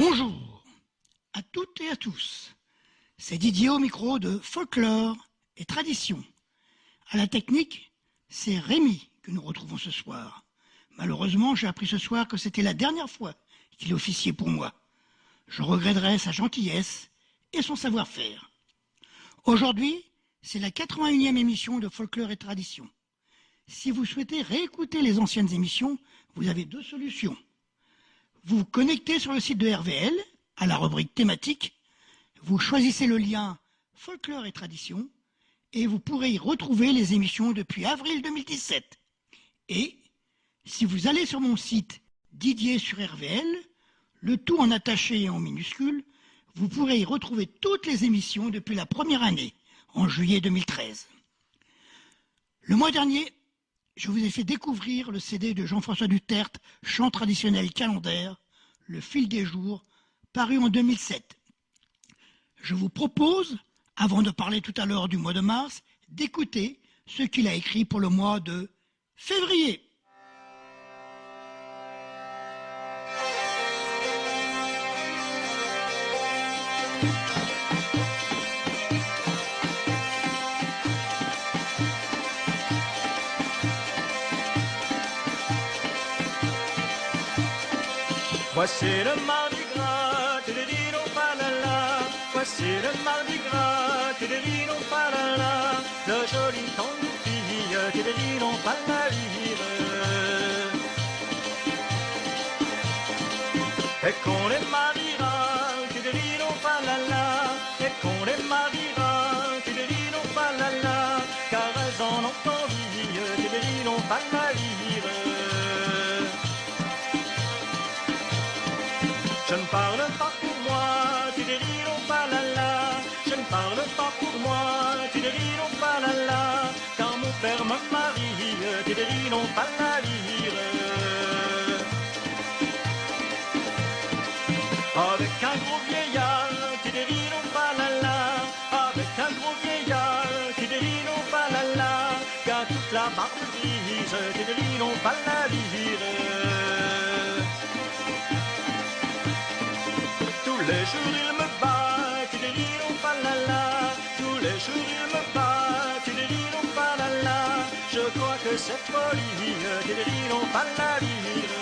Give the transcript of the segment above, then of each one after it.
Bonjour à toutes et à tous. C'est Didier au micro de Folklore et Tradition. À la technique, c'est Rémi que nous retrouvons ce soir. Malheureusement, j'ai appris ce soir que c'était la dernière fois qu'il officiait pour moi. Je regretterai sa gentillesse et son savoir-faire. Aujourd'hui, c'est la 81e émission de Folklore et Tradition. Si vous souhaitez réécouter les anciennes émissions, vous avez deux solutions. Vous vous connectez sur le site de RVL, à la rubrique thématique, vous choisissez le lien Folklore et Tradition, et vous pourrez y retrouver les émissions depuis avril 2017. Et, si vous allez sur mon site Didier sur RVL, le tout en attaché et en minuscule, vous pourrez y retrouver toutes les émissions depuis la première année, en juillet 2013. Le mois dernier, je vous ai fait découvrir le CD de Jean-François Duterte, chant traditionnel calendaire, Le fil des jours, paru en 2007. Je vous propose, avant de parler tout à l'heure du mois de mars, d'écouter ce qu'il a écrit pour le mois de février. Voici le mardi gras, tididino palala. Voici le mardi gras, tididino palala. Le joli temps de fille, tididino palalire. Et qu'on les mariera, tididino palala. Et qu'on les mariera, tididino palala. Car elles en ont envie, tididino palalire. Je ne parle pas pour moi, tidérino palala. Je ne parle pas pour moi, tidérino palala. Car mon père me marie, tidérino palalire. Avec un gros vieillard, tidérino palala. Avec un gros vieillard, tidérino palala. Car toute la barbe grise, tidérino palalire. Tous les jours il me bat, tidérino palala. Tous les jours il me bat, tidérino palala. Je crois que c'est folie, tidérino palalire.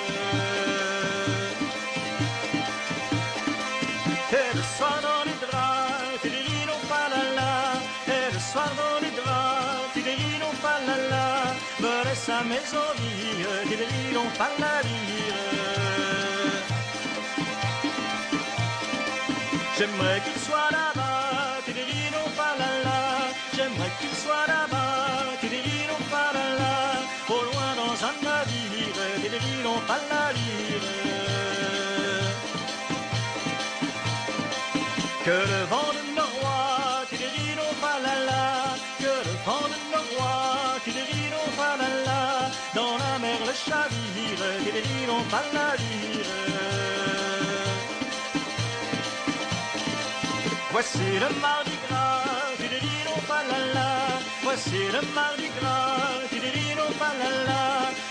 Et le soir dans les draps, tidérino palala. Et le soir dans les draps, tidérino palala. Me laisse à mes envies, tidérino palalire. J'aimerais qu'il soit là-bas, tidérino palala. J'aimerais qu'il soit là-bas, tidérino palala. Au loin dans un navire, tidérino palalire. Que le vent de noroît, tidérino palala. Que le vent de noroît, tidérino palala. Dans la mer le chavire, tidérino palalire. Voici le mardi gras, tidérino palala. Voici le mardi gras, tidérino palala.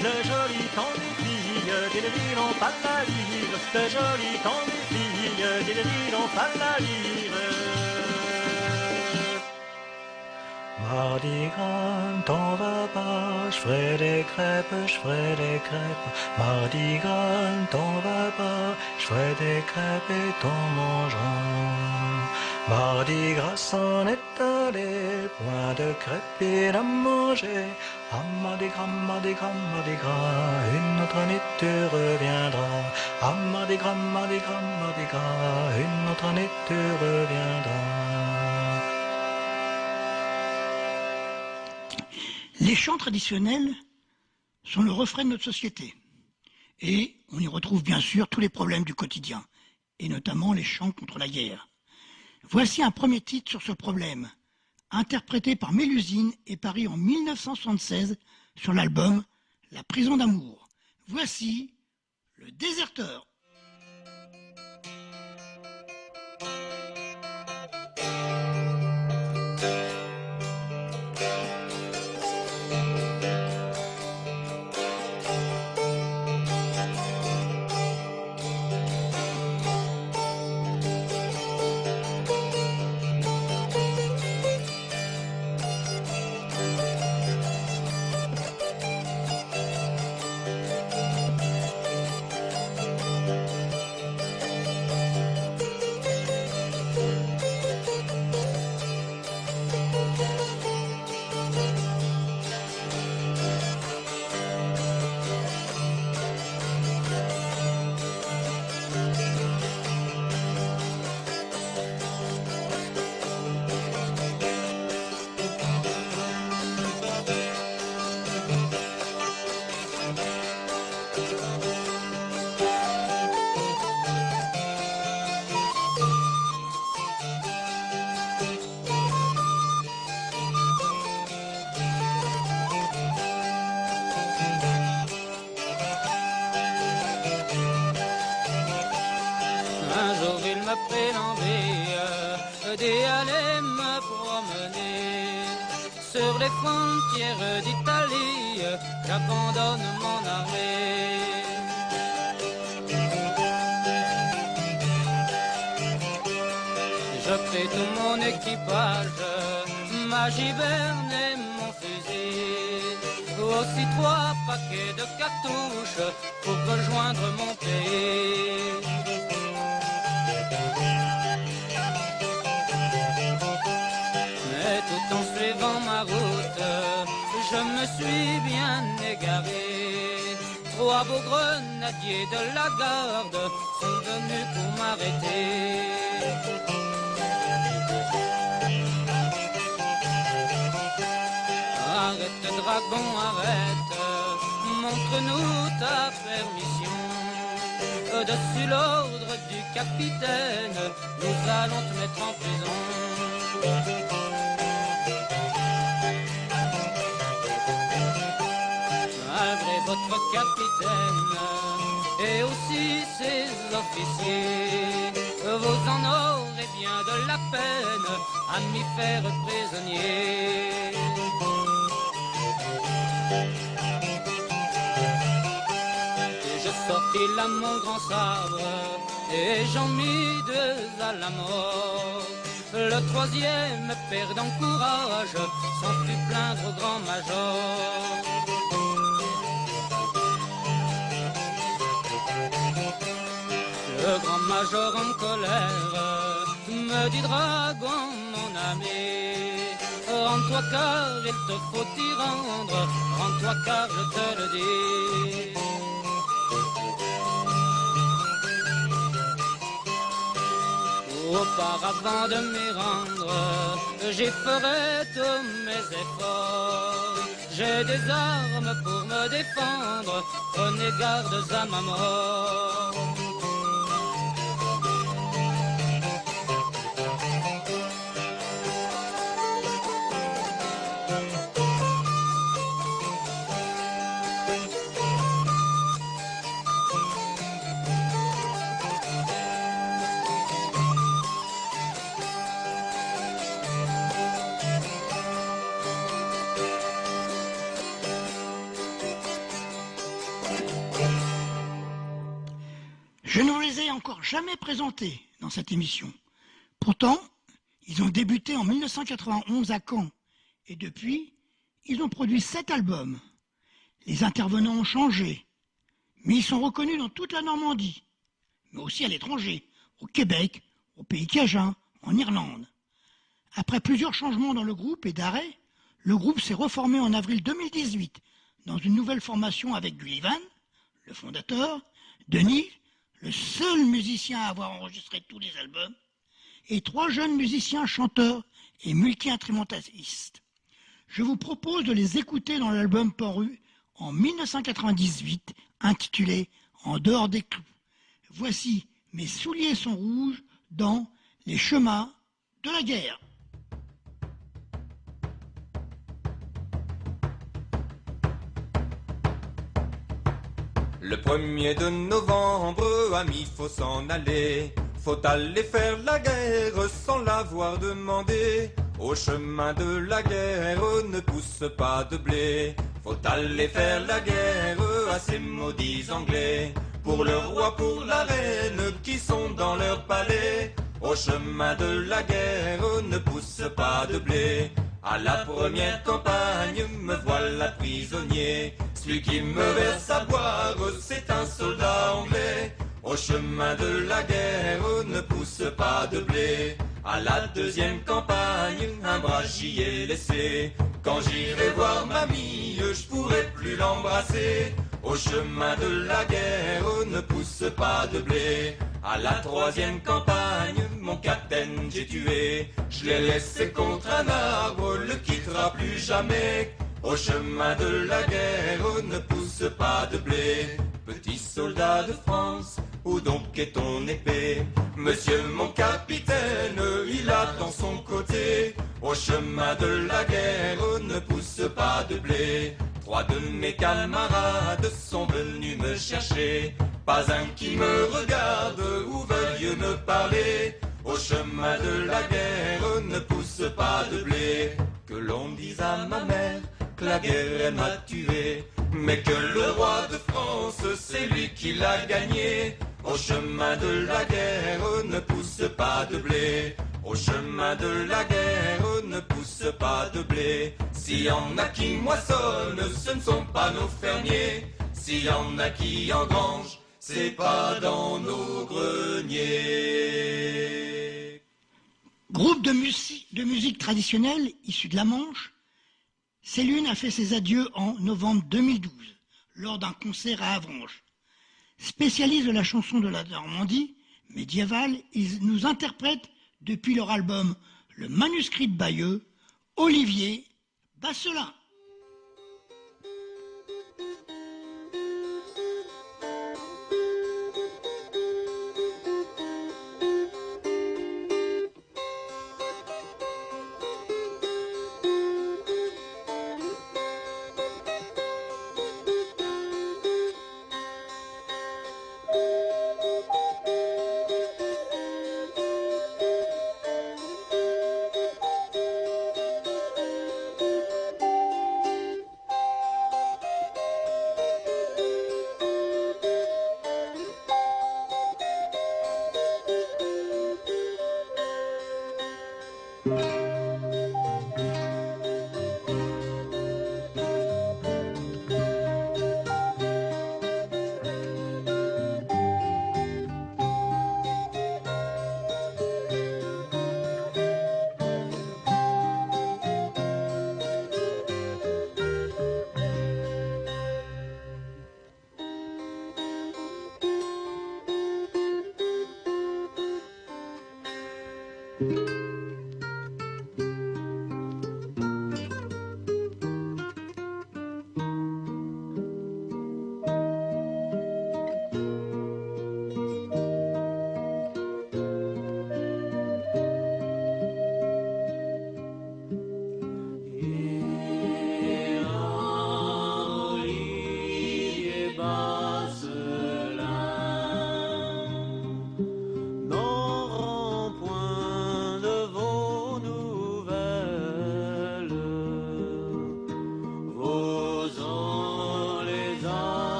Le joli temps des filles, tidérino palalire. Le joli temps des filles, tidérino palalire. Mardi gras, t'en vas pas, je ferai des crêpes, je ferai des crêpes. Mardi gras, t'en vas pas, je ferai des crêpes et t'en mangeras. Mardi gras s'en est allé, point de crêpes et à manger. Ah, mardi gras, mardi gras, mardi gras, une autre année tu reviendras. Ah, mardi gras, mardi gras, mardi gras, une autre année tu reviendras. Les chants traditionnels sont le refrain de notre société. Et on y retrouve bien sûr tous les problèmes du quotidien, et notamment les chants contre la guerre. Voici un premier titre sur ce problème, interprété par Mélusine et paru en 1976 sur l'album La prison d'amour. Voici Le déserteur. d'y aller me promener. Sur les frontières d'Italie, j'abandonne mon armée. Je fais tout mon équipage, ma giberne et mon fusil, aussi 3 paquets de cartouches pour rejoindre mon pays. Mais tout en suivant ma route, je me suis bien égaré. 3 beaux grenadiers de la garde sont venus pour m'arrêter. Arrête, dragon, arrête, montre-nous ta permission. Au-dessus l'ordre du capitaine, nous allons te mettre en prison. Malgré votre capitaine et aussi ses officiers, vous en aurez bien de la peine à m'y faire prisonnier. Sorti là mon grand sabre et j'en mis 2 à la mort. Le 3e perdant courage sans plus plaindre au grand major. Le grand major en colère me dit dragon mon ami, rends-toi car il te faut t'y rendre, rends-toi car je te le dis. Auparavant de m'y rendre, j'y ferai tous mes efforts. J'ai des armes pour me défendre, prenez garde à ma mort. Je ne vous les ai encore jamais présentés dans cette émission. Pourtant, ils ont débuté en 1991 à Caen et depuis, ils ont produit 7 albums. Les intervenants ont changé, mais ils sont reconnus dans toute la Normandie, mais aussi à l'étranger, au Québec, au pays Cajun, en Irlande. Après plusieurs changements dans le groupe et d'arrêt, le groupe s'est reformé en avril 2018 dans une nouvelle formation avec Gullivan, le fondateur, Denis, le seul musicien à avoir enregistré tous les albums, et 3 jeunes musiciens chanteurs et multi-instrumentalistes. Je vous propose de les écouter dans l'album paru en 1998, intitulé « En dehors des clous ». Voici « Mes souliers sont rouges » dans « Les chemins de la guerre ». Le 1er de novembre, amis, faut s'en aller. Faut aller faire la guerre sans l'avoir demandé. Au chemin de la guerre ne pousse pas de blé. Faut aller faire la guerre à ces maudits Anglais. Pour le roi, pour la reine qui sont dans leur palais. Au chemin de la guerre ne pousse pas de blé. À la première campagne, me voilà prisonnier. Celui qui me verse à boire, c'est un soldat anglais. Au chemin de la guerre, ne pousse pas de blé. À la deuxième campagne, un bras j'y ai laissé. Quand j'irai voir mamie, je pourrai plus l'embrasser. Au chemin de la guerre, ne pousse pas de blé. À la troisième campagne, mon capitaine j'ai tué. Je l'ai laissé contre un arbre, le quittera plus jamais. Au chemin de la guerre, ne pousse pas de blé. Petit soldat de France, où donc est ton épée? Monsieur mon capitaine, il a dans son côté. Au chemin de la guerre, ne pousse pas de blé. 3 de mes camarades sont venus me chercher. Pas un qui me regarde ou veuille me parler. Au chemin de la guerre ne pousse pas de blé. Que l'on dise à ma mère que la guerre elle m'a tué, mais que le roi de France c'est lui qui l'a gagné. Au chemin de la guerre ne pousse pas de blé. Au chemin de la guerre ne pousse pas de blé. S'il y en a qui moissonnent, ce ne sont pas nos fermiers. S'il y en a qui engrangent, c'est pas dans nos greniers. Groupe de musique traditionnelle issu de la Manche, Célune a fait ses adieux en novembre 2012 lors d'un concert à Avranches. Spécialistes de la chanson de la Normandie médiévale, ils nous interprètent depuis leur album Le Manuscrit de Bayeux, Olivier Basselin.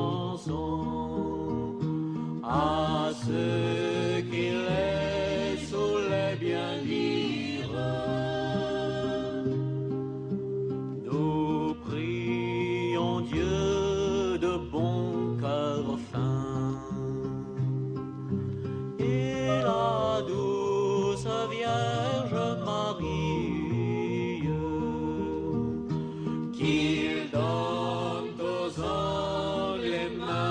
chanson à ceux qui les saoulaient bien dire. Nous prions Dieu de bon cœur fin et la douce Vierge Marie, qu'il donne aux hommes les malfaits.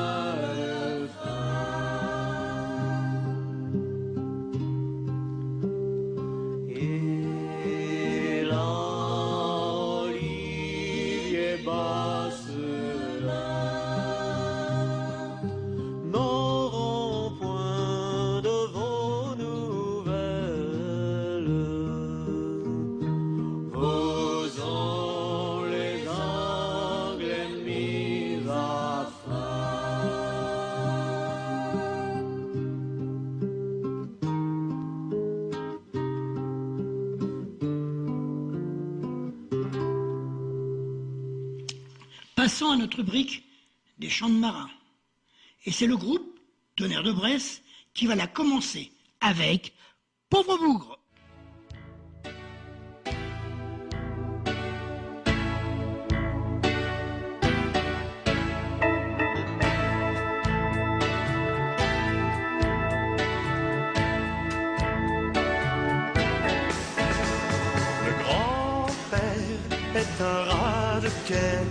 Et la olivier basse là n'auront point de vos nouvelles. Vous ont les Anglais mis à Passons à notre rubrique des chants de marins. Et c'est le groupe Tonnerre de Bresse qui va la commencer avec Pauvre Bougre. Le grand-père est un rat de quai,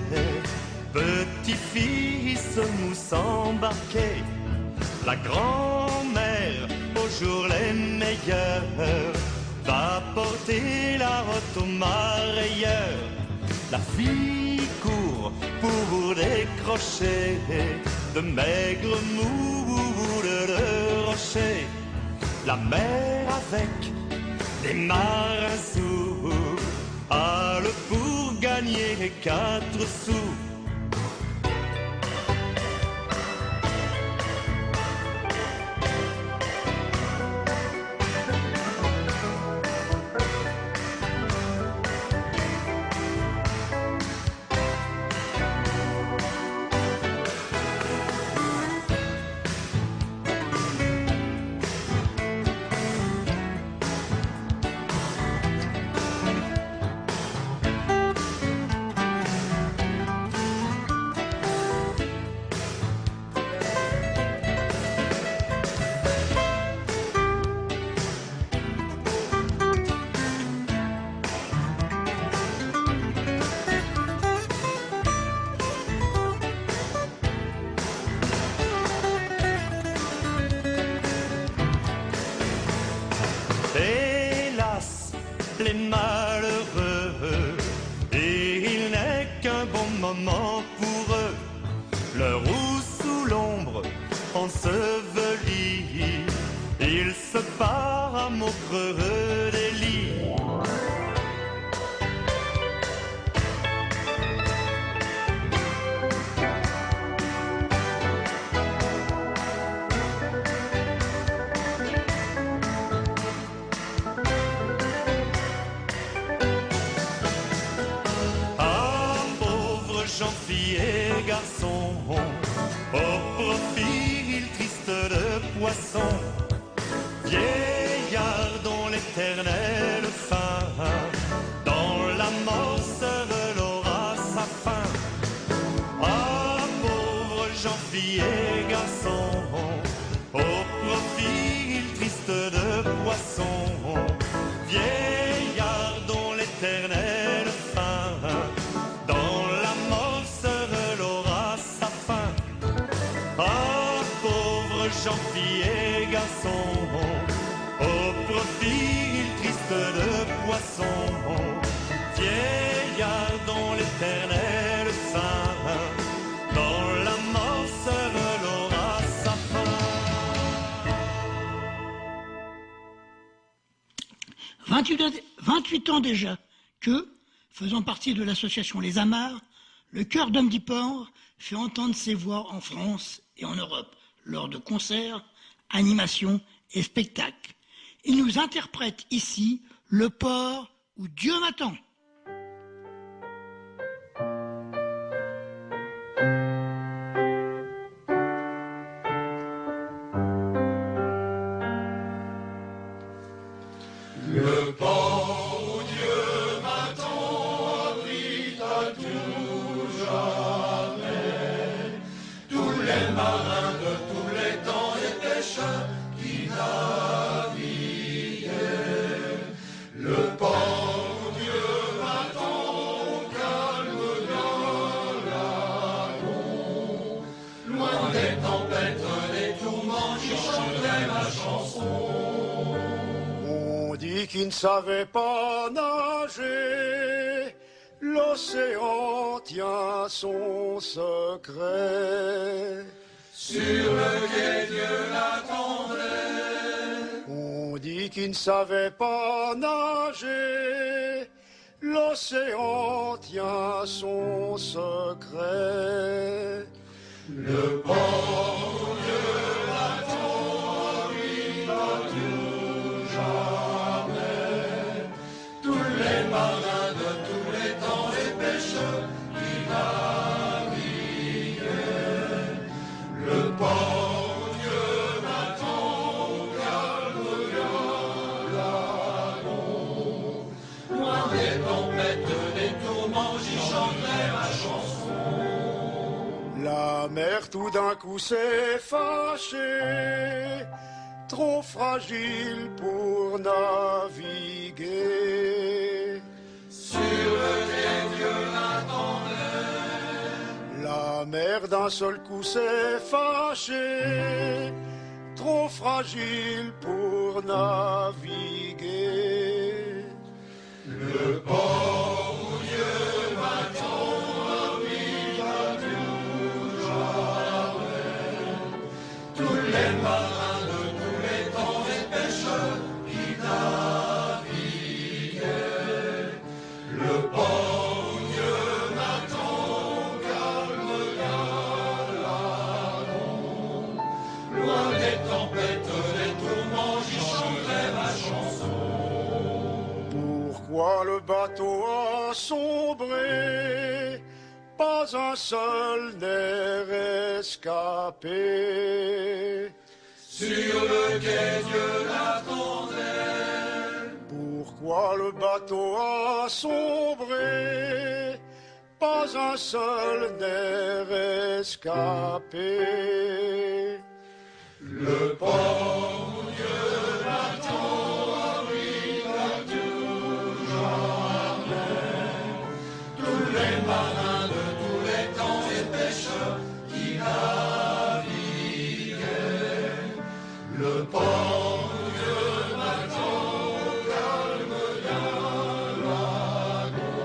petit-fils mousse embarqué. La grand-mère, aux jours les meilleurs, va porter la route aux marailleurs. La fille court pour décrocher de maigres moules de rocher. La mère avec des marins sous hale pour gagner 4 sous. Hélas, les malheureux, et il n'est qu'un bon moment pour eux. Le roux sous l'ombre enseveli, il se part à mots creux des lits. Filles et garçons, au profil triste de poisson, vieillard dont l'éternelle fin, dans la mort seul aura sa fin. Ah, pauvres gens, filles et garçons, au profil triste de poisson, vieillard dont l'éternelle fin, dans la mort seul aura sa fin. Ah, pauvres gens, filles et garçons, au profil triste de poisson, vieillard dont l'éternel fin, dans la mort seul aura sa fin. 28 ans déjà que, faisant partie de l'association Les Amarres, le chœur d'Homme d'Yport fait entendre ses voix en France et en Europe lors de concerts, animations et spectacles. Il nous interprète ici le port où Dieu m'attend. les marins de tous les temps, les pêcheurs qui naviguaient. Le bon Dieu m'attend au calme d'un lagon. Loin des tempêtes, des tourments, j'y chanterai ma chanson. On dit qu'il ne savait pas nager, l'océan tient son secret. Sur le quai Dieu l'attendait. On dit qu'il ne savait pas nager, l'océan tient son secret. Le bon Dieu l'attend, lui n'attend jamais. Tous les marins de tous les temps, les pêcheurs qui naviguaient. Le bon Dieu m'attend au calme d'un lagon. Loin des tempêtes, des tourments, j'y chanterai ma chanson. La mer tout d'un coup s'est fâchée, trop fragile pour naviguer. Sur le quai Dieu l'attendait. La mer d'un seul coup s'est fâchée, trop fragile pour naviguer. Le bon Dieu m'attend, lui n'attend jamais. Tous les marins de tous les temps, les pêcheurs qui naviguaient. Le bon Dieu m'attend au calme d'un lagon. Loin des tempêtes, des tourments, j'y chanterai ma chanson. Pourquoi le bateau a sombré, pas un seul nerf escapé. Sur le quai Dieu l'attendait. Pourquoi le bateau a sombré, pas un seul nerf escapé. Le bon Dieu m'attend, lui n'attend jamais. Tous les marins de tous les temps, les pêcheurs qui naviguaient. Le bon Dieu m'attend au calme d'un lagon.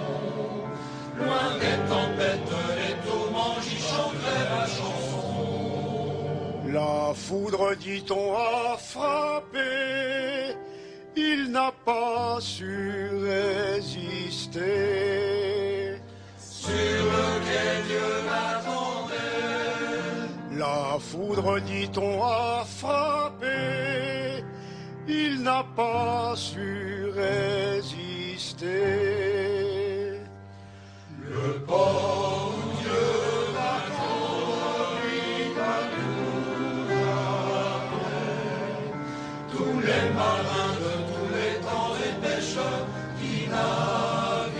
Loin des tempêtes, des tourments, j'y chanterai ma chanson. La foudre, dit-on, a frappé, il n'a pas su résister. Sur le quai Dieu l'attendait. La foudre, dit-on, a frappé, il n'a pas su résister. Le bon Dieu m'attend, lui n'attend jamais. Tous les marins de tous les temps, les pêcheurs qui naviguaient.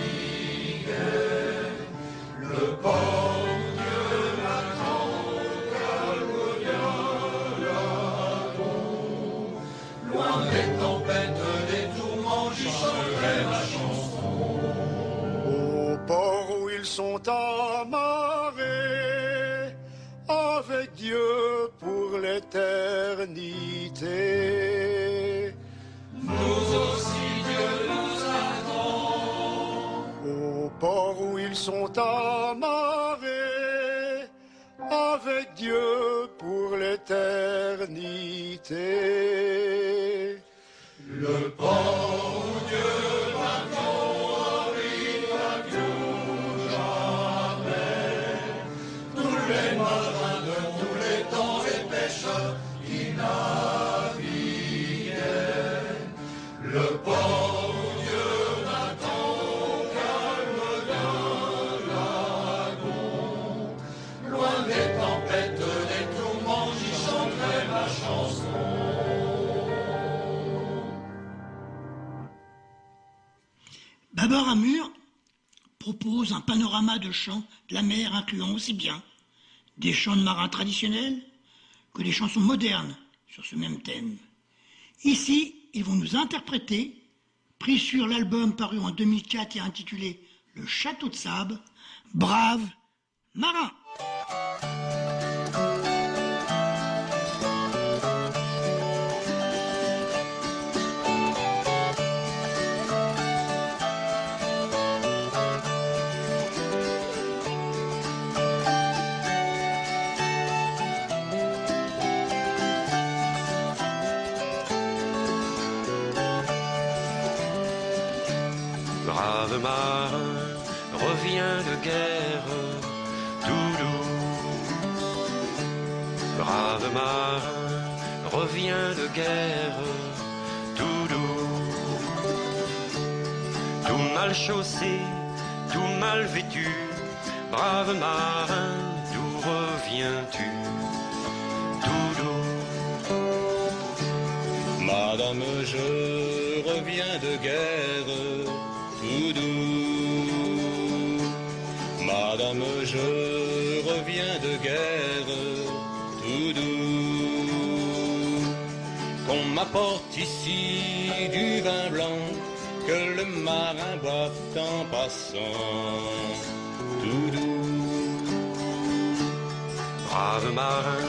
Le bon Dieu m'attend au calme d'un lagon. Loin des tempêtes, des tourments, j'y chanterai ma chanson. Au port où ils sont amarrés, avec Dieu pour l'éternité. Nous aussi Dieu nous attend. Au port où ils sont amarrés, avec Dieu pour l'éternité. Le bon Dieu m'attend, lui n'attend jamais. Tous les marins de tous les temps, les pêcheurs qui naviguaient. Le bon Dieu m'attend au calme d'un lagon. Loin des tempêtes, des tourments, j'y chanterai ma chanson. Babar Amur propose un panorama de champs de la mer incluant aussi bien des chants de marins traditionnels que des chansons modernes sur ce même thème. Ici, ils vont nous interpréter, pris sur l'album paru en 2004 et intitulé « Le Château de Sable », Brave marin. Brave marin, reviens de guerre, tout doux. Brave marin, reviens de guerre, tout doux. Tout mal chaussé, tout mal vêtu, brave marin, d'où reviens-tu, tout doux. Madame, je reviens de guerre, tout doux. Madame, je reviens de guerre, tout doux. Qu'on m'apporte ici du vin blanc, que le marin boive en passant, tout doux. Brave marin,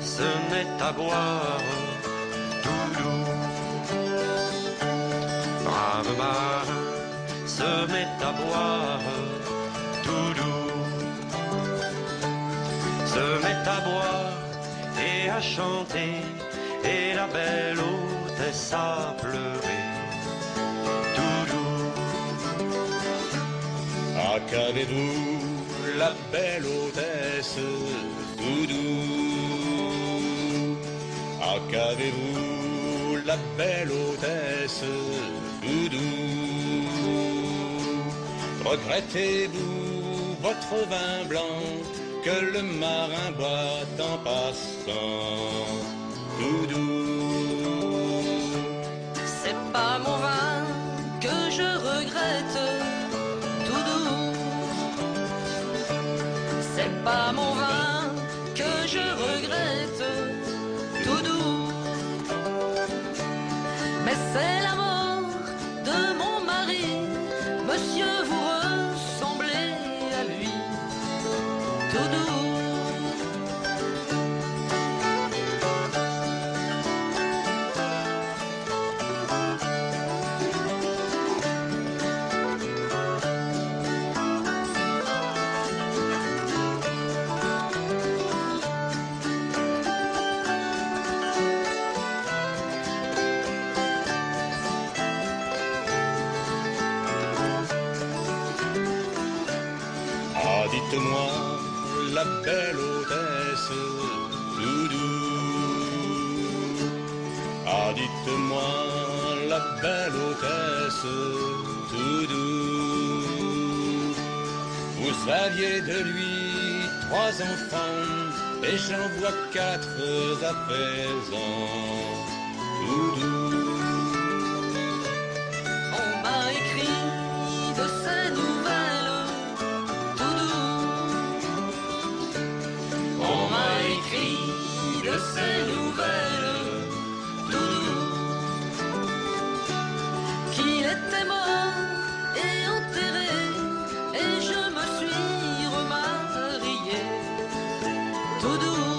ce n'est à boire, tout doux. Brave marin, se met à boire, tout doux, se met à boire et à chanter, et la belle hôtesse à pleurer, tout doux. Ah, qu'avez-vous, la belle hôtesse, tout doux. Ah, qu'avez-vous, la belle hôtesse, tout doux. Regrettez-vous votre vin blanc que le marin boit en passant, tout doux. C'est pas mon vin que je regrette, tout doux. C'est pas mon vin que je regrette, tout doux. Mais c'est la mort de mon mari, monsieur, vous ressemblez à lui, tout doux. Dites-moi, la belle hôtesse, tout doux. Ah, dites-moi, la belle hôtesse, tout doux. Vous aviez de lui 3 enfants, et j'en vois 4 à présent, tout doux. On m'a écrit de ces nouvelles, de ces nouvelles, tout doux, qu'il était mort et enterré, et je me suis remarié, tout doux.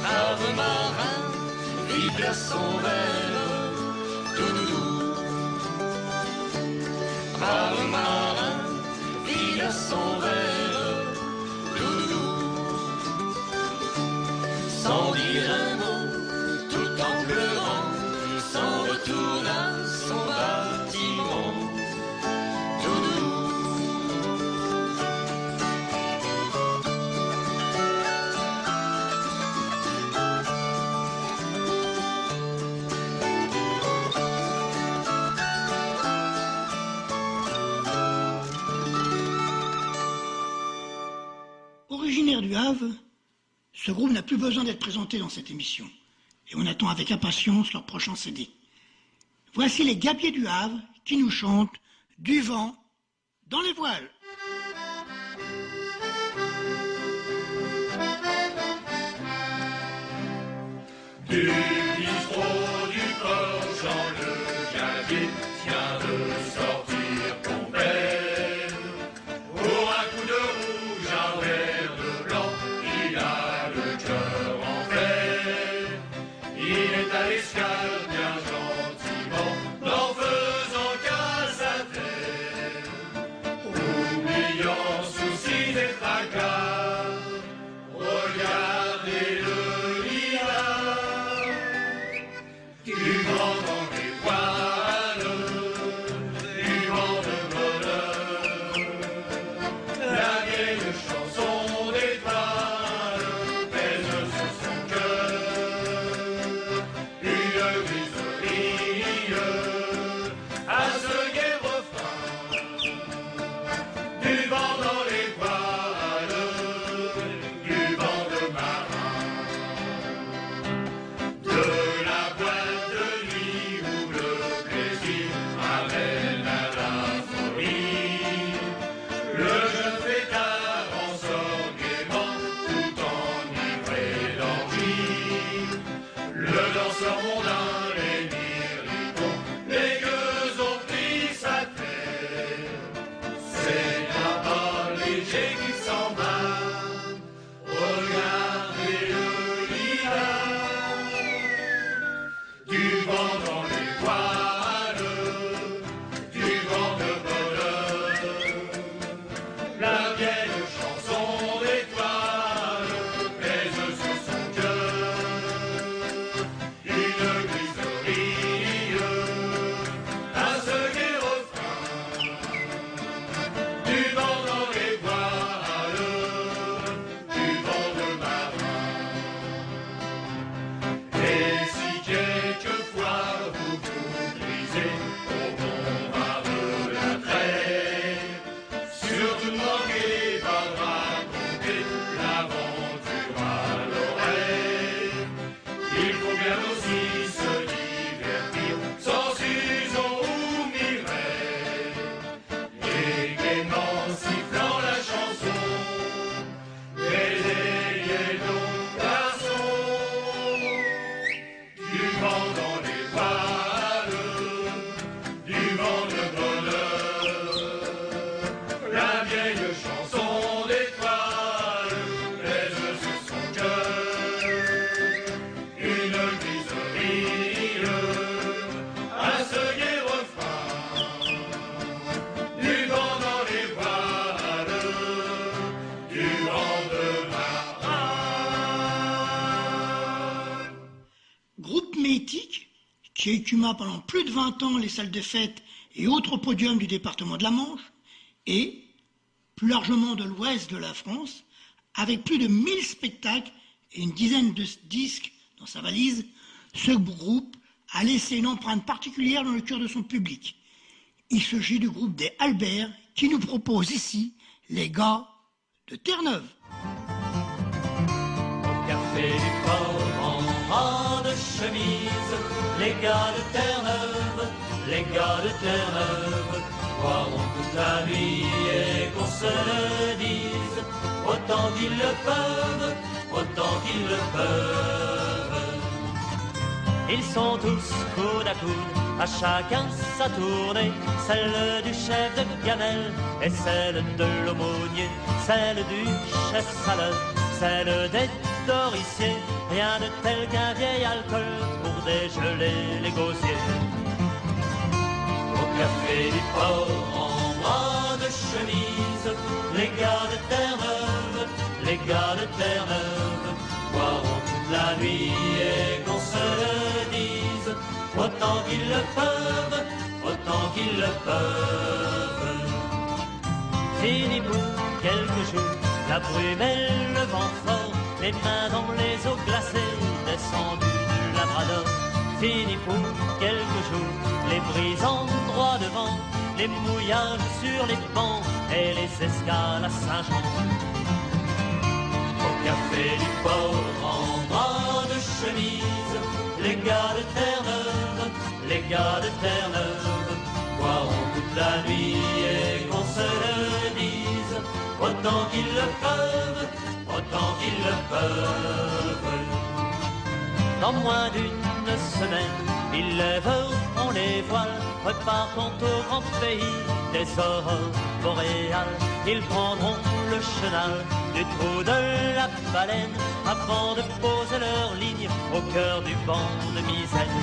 Brave marin, vive son rêve, tout doux. Brave marin, vive son rêve, sans dire un mot, tout en pleurant, s'en retourne à son bâtiment, tout doux. Originaire du Havre, ce groupe n'a plus besoin d'être présenté dans cette émission, et on attend avec impatience leur prochain CD. Voici les Gabiers du Havre qui nous chantent « Du vent dans les voiles ». Du bistrot du port, Jean le gazier vient de sortir ton père. Pour un coup de rouge, un verre de blanc, il a le cœur en fer. Il est à l'escale bien gentiment, n'en faisant qu'à sa terre. Oubliant soucis et fracas, regardez-le lilas, du vent dans les voiles, du vent de bonheur. La vieille chanson d'étoiles pèse sur son cœur. Une griserie à ce gai refrain, du vent dans les voiles, du vent de marin. De la boîte de nuit où le plaisir amène à la folie, le jeune fêtard en sort gaiement, tout enivré d'orgie. Le danseur mondain, les mirlicons, les gueux ont pris sa terre. C'est un bas léger qui s'en va. Regardez le lilas, du vent dans les voiles, du vent de bonheur. La vieille chanson d'étoiles pèse sur son cœur. Une griserie à ce gai refrain, du vent dans les voiles, du vent de marin. Et si quelquefois vous vous brisez au combat de la trêve, surtout ne manquez pas de raconter l'aventure à l'oreille. Il faut bien aussi se divertir sans Susan ou Mireille. Et gaiement sifflant la chanson, réveillez donc garçons, du vent dans les voiles, du vent de bonheur. La vieille chanson d'étoiles pèse sur son cœur. Une griserie à ce gai refrain, du vent dans les voiles, du vent de marin. Groupe mythique qui écuma pendant plus de 20 ans les salles de fête et autres podiums du département de la Manche et, plus largement de l'ouest de la France, avec plus de 1000 spectacles et une dizaine de disques dans sa valise, ce groupe a laissé une empreinte particulière dans le cœur de son public. Il s'agit du groupe des Albert qui nous propose ici les gars de Terre-Neuve. Au café du port en grande chemise, les gars de Terre-Neuve, les gars de Terre-Neuve, boiront toute la nuit et qu'on se le dise, autant qu'ils le peuvent, autant qu'ils le peuvent. Ils sont tous coude à coude, à chacun sa tournée, celle du chef de gamelle et celle de l'aumônier, celle du chef salade, celle des doriciers, rien de tel qu'un vieil alcool pour dégeler les gosiers. Au café du port en grande chemise, les gars de Terre-Neuve, les gars de Terre-Neuve, boiront toute la nuit et qu'on se le dise, autant qu'ils le peuvent, autant qu'ils le peuvent. Fini pour quelques jours, la brume et le vent fort, les mains dans les eaux glacées, descendues du Labrador. Fini pour quelques jours, les brises en droit devant, les mouillages sur les bancs et les escales à Saint-Jean. Au café du port en bras de chemise, les gars de Terre-Neuve, les gars de Terre-Neuve, boiront toute la nuit et qu'on se le dise, autant qu'ils le peuvent, autant qu'ils le peuvent. dans moins d'une semaine. Ils lèveront les voiles, repartons au grand pays des aurores boréales. Ils prendront le chenal du trou de la baleine avant de poser leur ligne au cœur du banc de Misaine.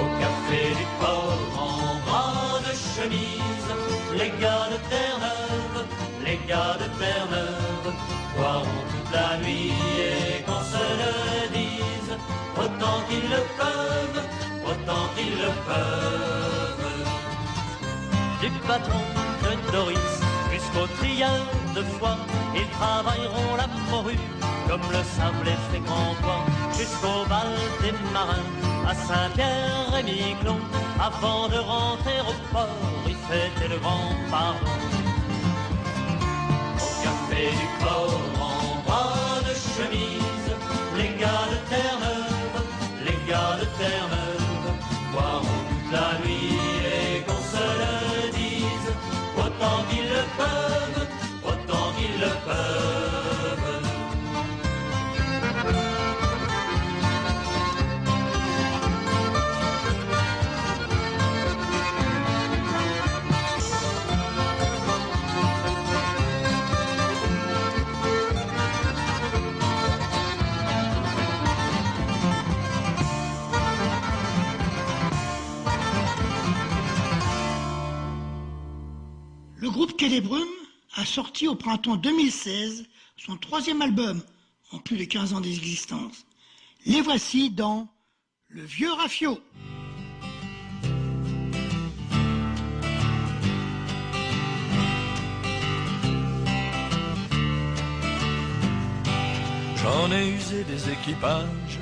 Au café du port en bras de chemise, les gars de Terre-Neuve, les gars de Terre-Neuve boiront toute la nuit et qu'on se le dise, autant qu'ils le peuvent, autant qu'ils le peuvent. Du patron de Doris jusqu'au trieur de foie, ils travailleront la morue comme le savent les Fréquentois, jusqu'au bal des marins à Saint-Pierre et Miquelon. Avant de rentrer au port, ils fêtaient le grand pardon. Au café du port en bras de chemise, les gars de Terre-Neuve, les gars de Terre-Neuve boiront toute la nuit et qu'on se le dise, autant qu'ils le peuvent, autant qu'ils le peuvent. Le groupe Quai des Brumes a sorti au printemps 2016 son 3e album en plus de 15 ans d'existence. Les voici dans Le Vieux Rafio. J'en ai usé des équipages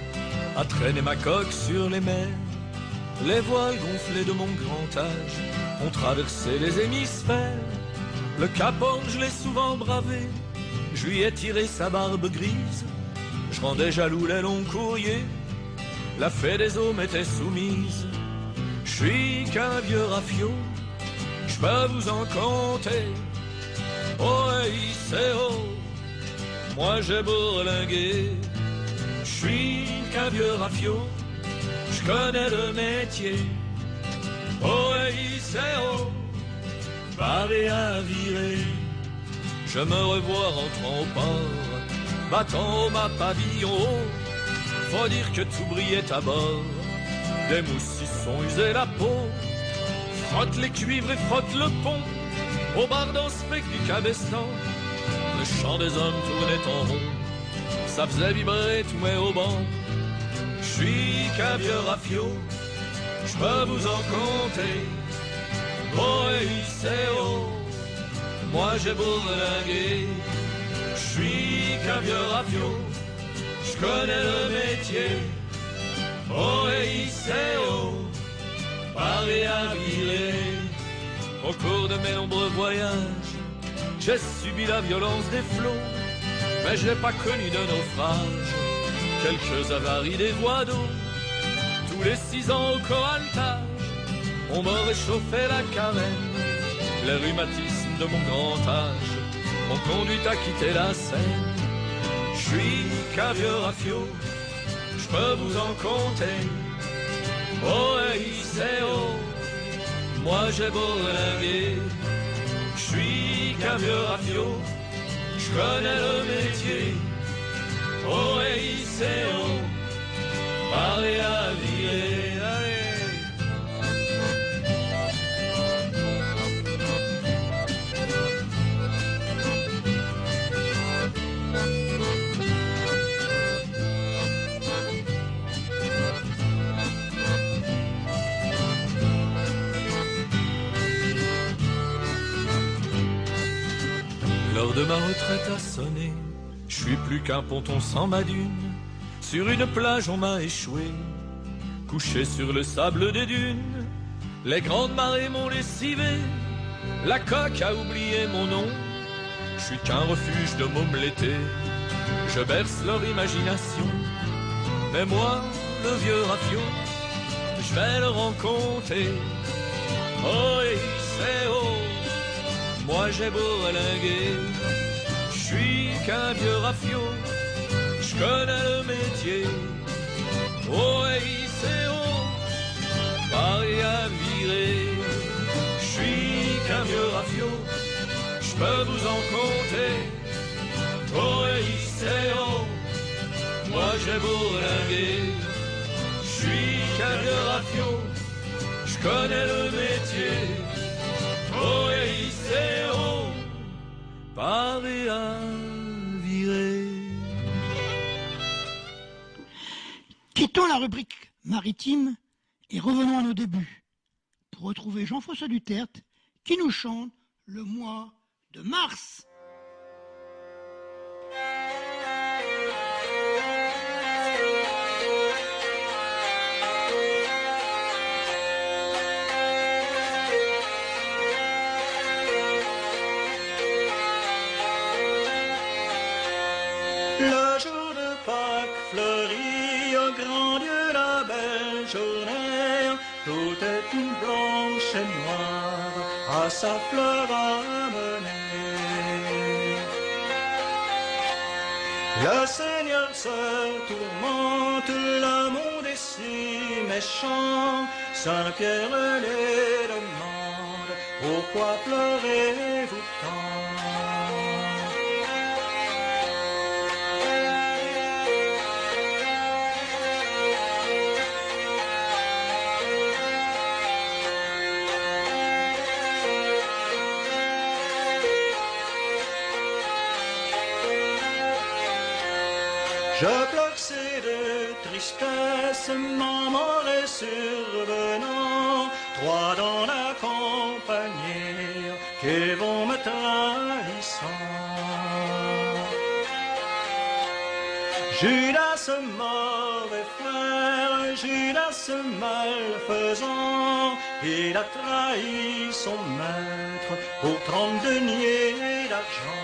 à traîner ma coque sur les mers. Les voiles gonflées de mon grand âge ont traversé les hémisphères. Le Cap Horn, je l'ai souvent bravé, je lui ai tiré sa barbe grise. Je rendais jaloux les longs courriers, la fée des eaux m'était soumise. Je suis qu'un vieux rafio, je peux vous en compter. Oh, c'est oh, moi j'ai bourlingué. Je suis qu'un vieux rafio, je connais le métier. Oh, c'est oh, pavé à virer. Je me revois rentrant au port, battant au mât pavillon haut. Faut dire que tout brillait à bord, des mousses s'y sont usé la peau. Frotte les cuivres et frotte le pont, au bar d'un spec du cabestan. Le chant des hommes tournait en rond, ça faisait vibrer tous mes haubans. Je suis qu'un vieux rafio, je peux vous en compter. Oh, c'est oh, moi j'ai bourlingué. Je suis qu'un vieux rafio, je connais le métier. Oh, c'est oh, Paris à virer. Au cours de mes nombreux voyages, j'ai subi la violence des flots, mais j'ai pas connu de naufrage. Quelques avaries des voies d'eau, tous les 6 ans au coraltage, on m'a réchauffé la carène. Les rhumatismes de mon grand âge m'ont conduit à quitter la Seine. Je suis qu'un vieux rafio, je peux vous en compter. Oh, c'est oh, moi j'ai bourlingué. Je suis qu'un vieux rafio, je connais le métier. Oh, c'est oh, Paris à virer. L'heure de ma retraite a sonné, je suis plus qu'un ponton sans ma dune. Sur une plage on m'a échoué, couché sur le sable des dunes. Les grandes marées m'ont lessivé, la coque a oublié mon nom. Je suis qu'un refuge de mômes l'été, je berce leur imagination. Mais moi, le vieux rafio, je vais leur en compter. Oh, c'est oh, moi j'ai bourlingué. Je suis qu'un vieux rafio, je connais le métier. OICO, Paris à virer. Je suis qu'un vieux rafio, je peux vous en compter. OICO, moi j'ai bourlingué. Je suis qu'un vieux rafio, je connais le métier. OICO, Paris à virer. Quittons la rubrique maritime et revenons à nos débuts pour retrouver Jean-François Duterte qui nous chante le mois de mars. Le jour de Pâques fleurit au grand Dieu la belle journée. Tout est tout blanche et noire à sa fleur amenée. Le Seigneur se tourmente, le monde est si méchant. Saint-Pierre les demande, pourquoi pleurez-vous tant? Je pleure, c'est de tristesse, ma mort est survenant. Trois dans la compagnie qui vont me trahissant. Judas, mauvais frère, Judas malfaisant, il a trahi son maître pour 30 deniers d'argent.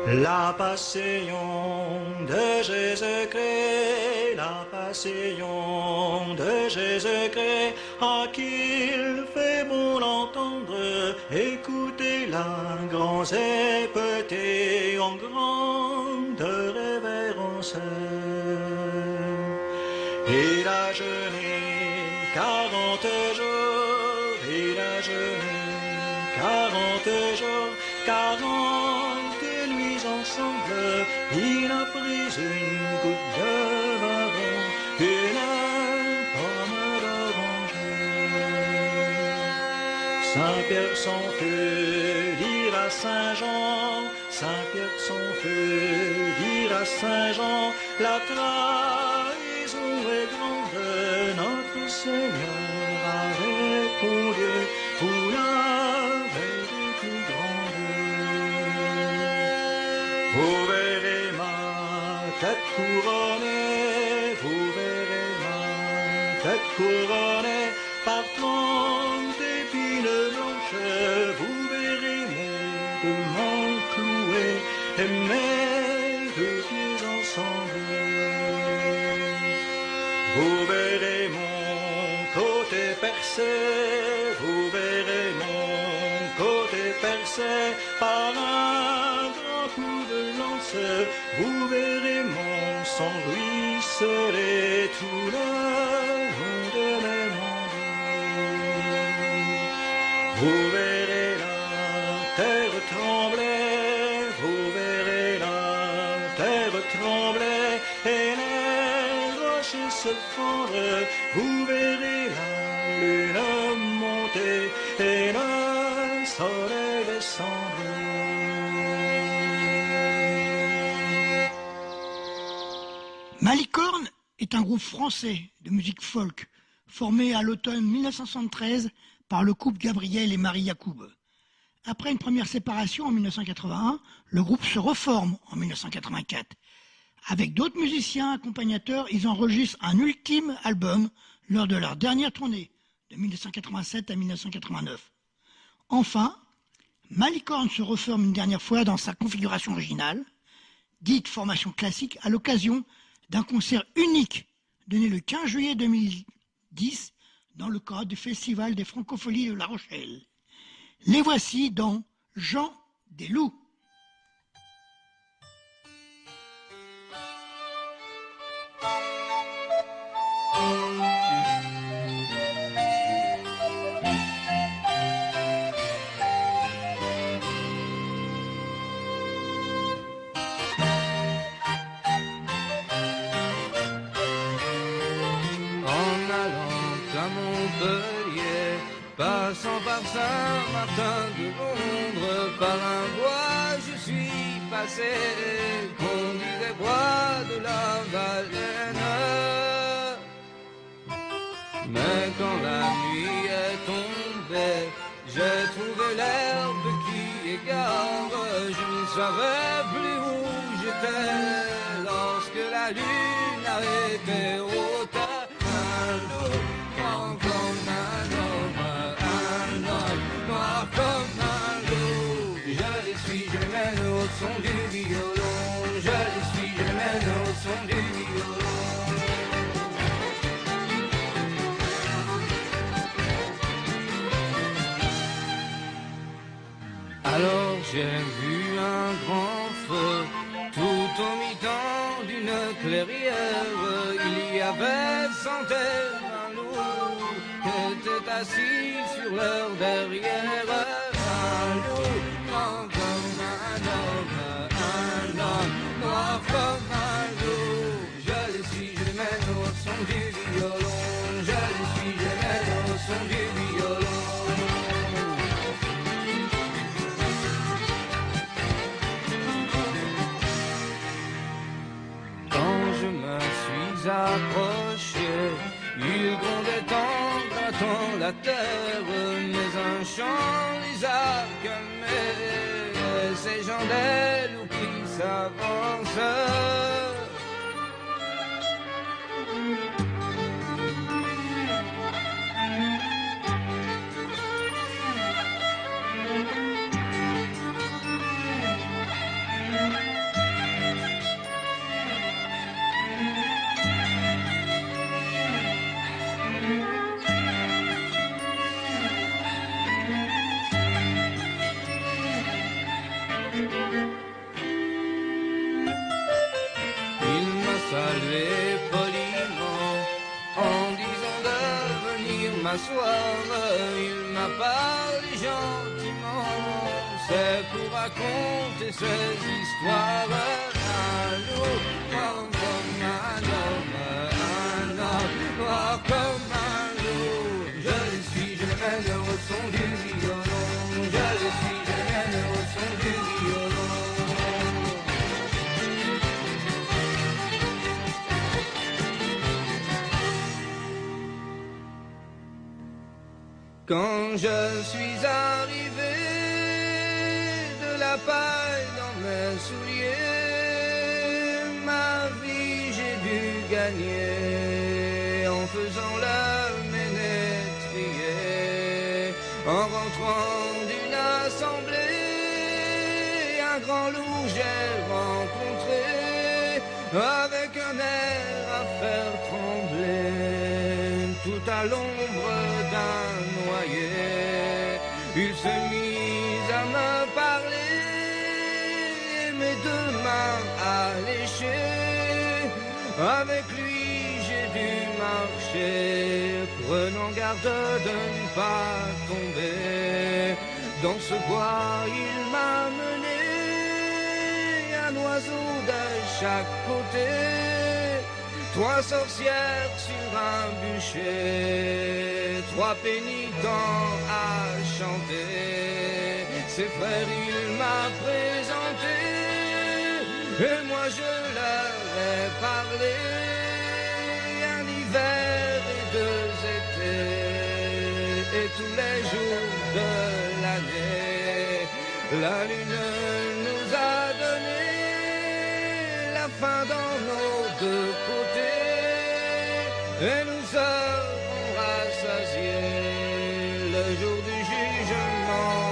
La passion de Jésus-Christ, la passion de Jésus-Christ, à qui il fait bon l'entendre, écoutez-la, grands et petits, en grande révérence. Il a jeûné 40 jours, il a jeûné 40 jours, 40 ensemble, il a pris une goutte de vin, une pomme d'orange. Saint-Pierre sans feu, dira Saint-Jean, Saint-Pierre sans feu, dira Saint-Jean, la trahison est grande, notre Seigneur a répondu, vous l'avez dit plus grande. Vous verrez ma tête couronnée, vous verrez ma tête couronnée par 30 épines blanches, vous verrez mes deux mains clouées et mes deux pieds ensemble. Vous verrez mon côté percé, vous verrez mon côté percé par un grand coup de lance, vous verrez mon sang ruisseler tout le long de mes mandats. Vous verrez la terre trembler, vous verrez la terre trembler et les roches se fendre, vous verrez la lune monter et le soleil descendre. Malicorne est un groupe français de musique folk formé à l'automne 1973 par le couple Gabriel et Marie Yacoub. Après une première séparation en 1981, le groupe se reforme en 1984. Avec d'autres musiciens accompagnateurs, ils enregistrent un ultime album lors de leur dernière tournée de 1987 à 1989. Enfin, Malicorne se reforme une dernière fois dans sa configuration originale, dite formation classique, à l'occasion d'un concert unique donné le 15 juillet 2010 dans le cadre du Festival des Francopholies de La Rochelle. Les voici dans Jean des Loups. Passant par Saint-Martin de Londres, par un bois je suis passé, qu'on disait bois de la Baleine. Mais quand la nuit est tombée, j'ai trouvé l'herbe qui égare, je ne savais plus où j'étais, lorsque la lune a été haute. Un loup grand comme un homme, noir comme un loup. Je les suis, je les mène au son du violon. Je les suis, je les mène au son du violon. Alors j'ai vu un grand feu tout au mi-temps d'une clairière. Il y avait 100 un loup qui était assis sur leur derrière. Un loup grand comme un homme noir comme un loup. Je les suis, je les mène au son du violon. Je les suis, je les mène au son du violon. Approché, il grondait en grattant la terre, mais un chant les a calmés, ces gens des loups qui s'avancent. Salué poliment en disant de venir m'asseoir. Il m'a parlé gentiment, c'est pour raconter ces histoires. Un loup grand comme un homme noir comme un loup. Je les suis, je les mène au son du violon. Je les suis, je les mène au son du violon. Quand je suis arrivé, de la paille dans mes souliers, ma vie j'ai dû gagner en faisant le ménétrier, en rentrant d'une assemblée, un grand loup j'ai rencontré, avec un air à faire trembler, tout à l'ombre d'un noyer. Il s'est mis à me parler, mes deux mains alléchées. Avec lui j'ai dû marcher, prenant garde de ne pas tomber. Dans ce bois il m'a mené, un oiseau de chaque côté, 3 sorcières sur un bûcher, 3 pénitents à chanter. Ses frères il m'a présenté, et moi je leur ai parlé. Un hiver et 2 étés, et tous les jours de l'année, la lune nous a donné la fin dans nos 2 côtés, et nous serons rassasiés le jour du jugement.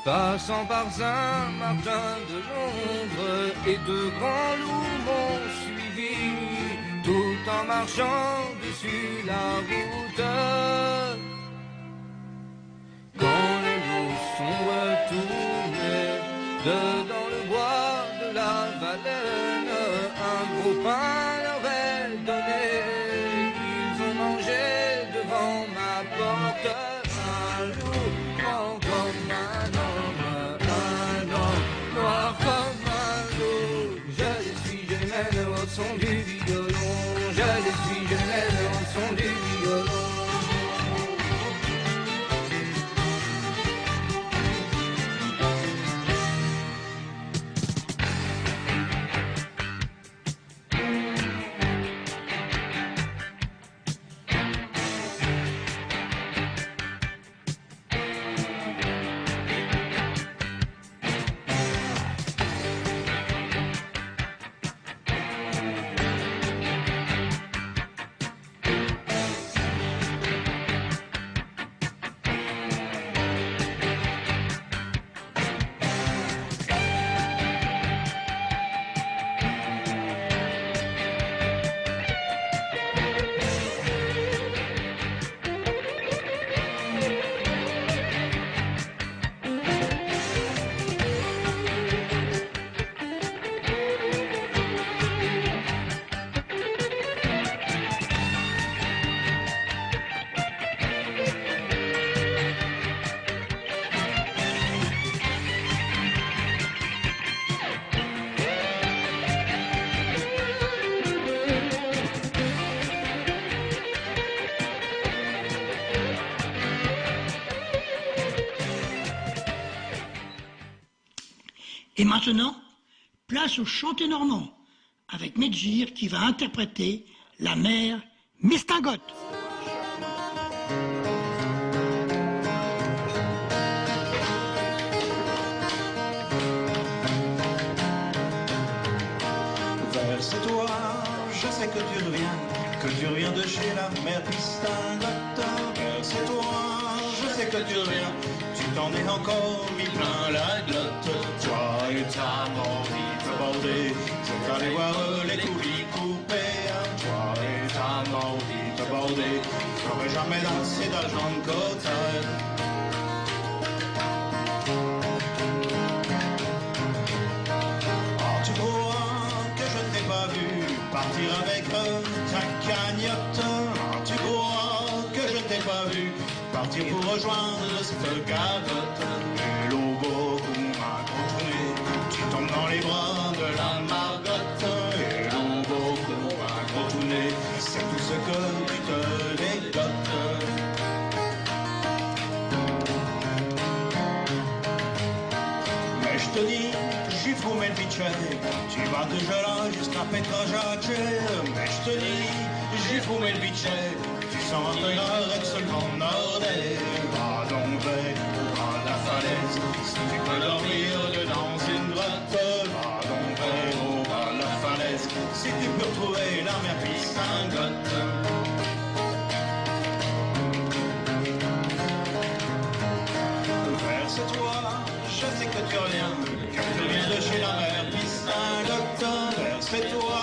Passant par Saint-Martin de Londres et de grands loups m'ont suivi, tout en marchant dessus la route. Quand les loups sont retournés dans le bois de la Valenne, un gros pain leur est donné, ils ont mangé devant ma porte. Un loup grand comme un homme, noir comme un loup. Je les suis, je les mène au son du violon. Je les suis, je les mène au son du violon. Et maintenant, place au chanté normand, avec Medjir qui va interpréter la mère Mistingote. C'est toi, je sais que tu reviens de chez la mère Mistingote. C'est toi, je sais que tu reviens, tu t'en es encore mis plein la glotte. Toi et ta maudite bordée, c'est allé voir les coulis coupés. Toi et ta maudite bordée, j'aurais jamais dansé d'argent de côte. Tu crois que je ne t'ai pas vu partir avec ta cagnotte. Tu crois que je ne t'ai pas vu partir pour rejoindre cette carotte. Et l'eau beaucoup m'a contourné, tu tombes dans les bras de la margotte. Et l'eau beaucoup m'a contourné, c'est tout ce que tu te dégotes. Mais je te dis, j'y fous mes pitchers, tu vas de Jola jusqu'à Petra-Jacques. Mais je te dis, j'y fous mes pitchers, tu sens un arrête seulement nordais. Va donc vers au bas de la falaise, si tu peux dormir dedans une grotte. Va donc vers au bas de la falaise, si tu peux retrouver la mère Mistingote. Verse-toi, je sais que tu reviens de chez la mère Mistingote. Verse-toi,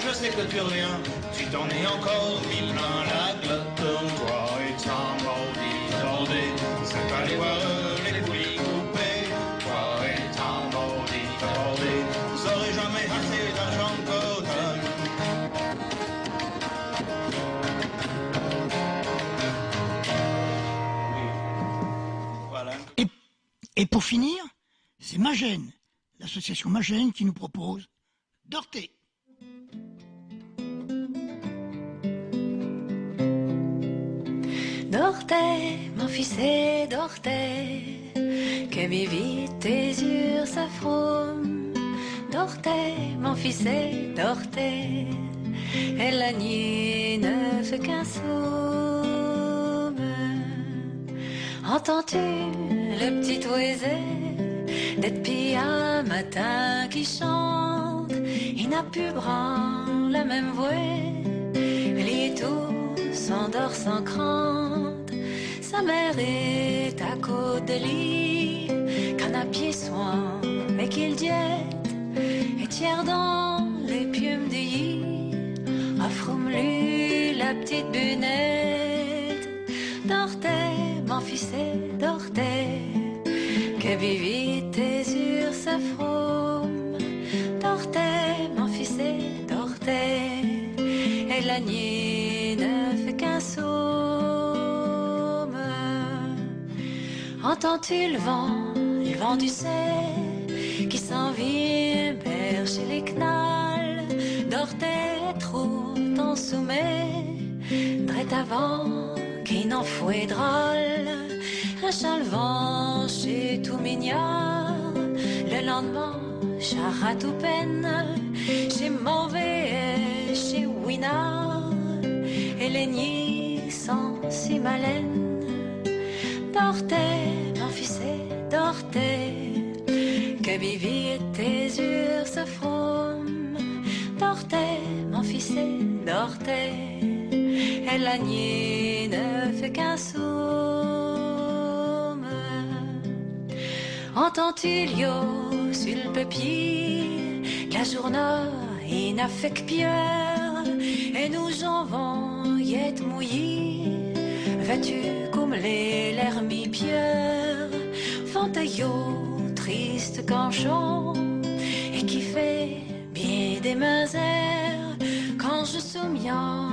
je sais que tu reviens, tu t'en es encore mis plein la glotte. Toi et ta maudite bordée, c'est allé voir les coulis coupés. Toi et ta maudite bordée, vous aurez jamais assez d'argent de côte. Voilà. Et pour finir, c'est Magène, l'association Magène qui nous propose Dorté. Dorté, mon fils est Dorté, que mi vite tes yeux s'affrontent. Dorté, mon fils est Dorté, et la nuit ne fait qu'un somme. Entends-tu le petit oiseau depuis un matin qui chante? Il n'a plus branle la même voix, les tout s'endort sans crainte. Sa mère est à côté de lui, qu'en n'a pied soin, mais qu'il diète, et tiers dans les piumes de yi, offre-lui la petite bunette. Dortez, mon fils, dortez, que vivit tes yeux sa fromme. Dortez, mon fils, dortez, et la nuit ne fait qu'un somme. Entends-tu le vent du ciel, qui s'en vient berger les knalls. Dortez trop t'en soumet, drette avant, qui n'en fouet drôle. Rachant le vent chez tout mignard, le lendemain, char à tout peine, chez mauvais, chez Winard, et les nids sont si malines. Dortez, mon fils, dortez, que vivit tes yeux se froment. Dortez, mon fils, dortez, et la nuit ne fait qu'un somme. Entends-tu l'eau sur le papier, la journée il n'a fait que pire, et nous j'en vont y être mouillés, vêtus comme les l'ermipierre, fantaillot, triste canchon, et qui fait bien des misères. Quand je souviens,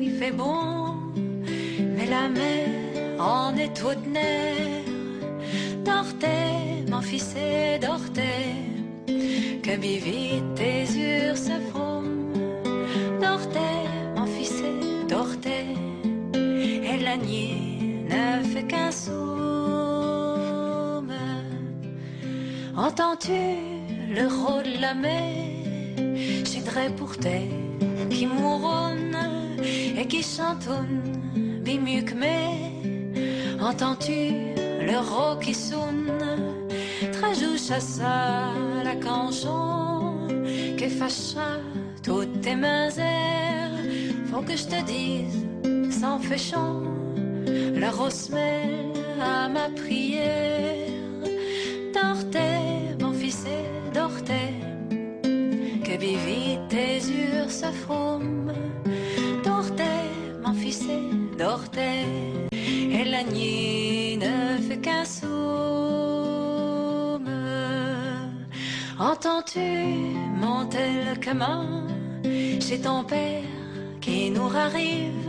il fait bon, mais la mer en est toute nerf. Dortez, mon fils, dortez, que vivit tes yeux se froment. Dortez, mon fils, dortez, et la nuit ne fait qu'un somme. Entends-tu le rôle de la mer, j'aiderai pour tes qui mouronnent et qui chantonnent bien mieux que mais. Entends-tu le ro qui sonne, trajou chassa la canchon, que fâcha toutes tes misères. Faut que je te dise, sans féchon, le rose mêle à ma prière. Dortez, mon fils, dortez, que vivit tes yeux se froment. Dortez, mon fils, dortez, et la nuit ne fait qu'un somme. Entends-tu monter le chemin chez ton père qui nous arrive,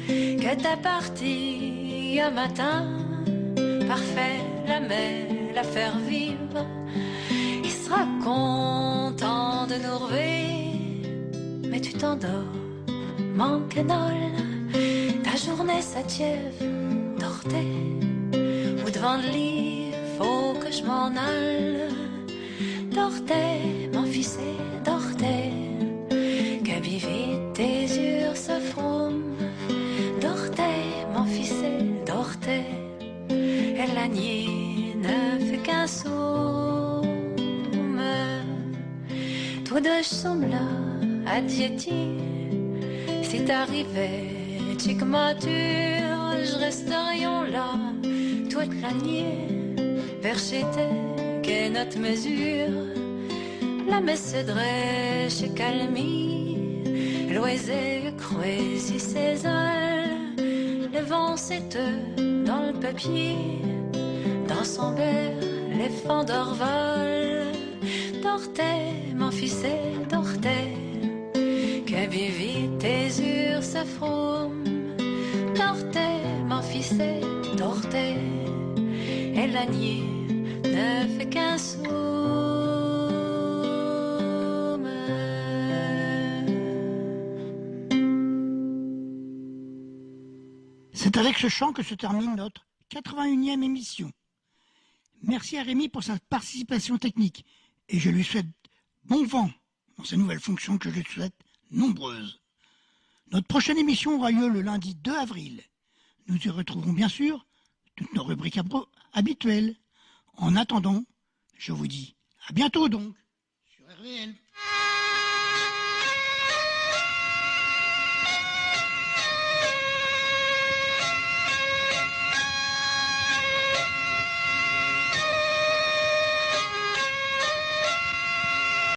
que t'es parti un matin, parfait la mer, la faire vivre. Il sera content de nous revoir, mais tu t'endors, mon canol. Ta journée s'achève, dortez, ou devant le lit, faut que je m'en aille. Dortez, mon fils, dortez, que vivit tes yeux se froment. Dortez, mon fils, dortez, et la nuit ne fait qu'un somme. Toi deux sommes là, adjectif, si t'arrivais, chic mature, je resterais là, toute la nuit, vers chez tes, qu'est notre mesure. La messedrait chez Calmy, l'oisé croisit ses ailes, le vent s'éteint dans le papier, dans son verre, les fends d'Orval. Dortez, mon fils, dortez, que vivit tes yeux se froment. Dortez, mon fils, dortez, et la nuit ne fait qu'un somme. C'est avec ce chant que se termine notre 81e émission. Merci à Rémi pour sa participation technique et je lui souhaite bon vent dans ses nouvelles fonctions que je lui souhaite nombreuses. Notre prochaine émission aura lieu le lundi 2 avril. Nous y retrouverons bien sûr toutes nos rubriques habituelles. En attendant, je vous dis à bientôt donc sur RVL.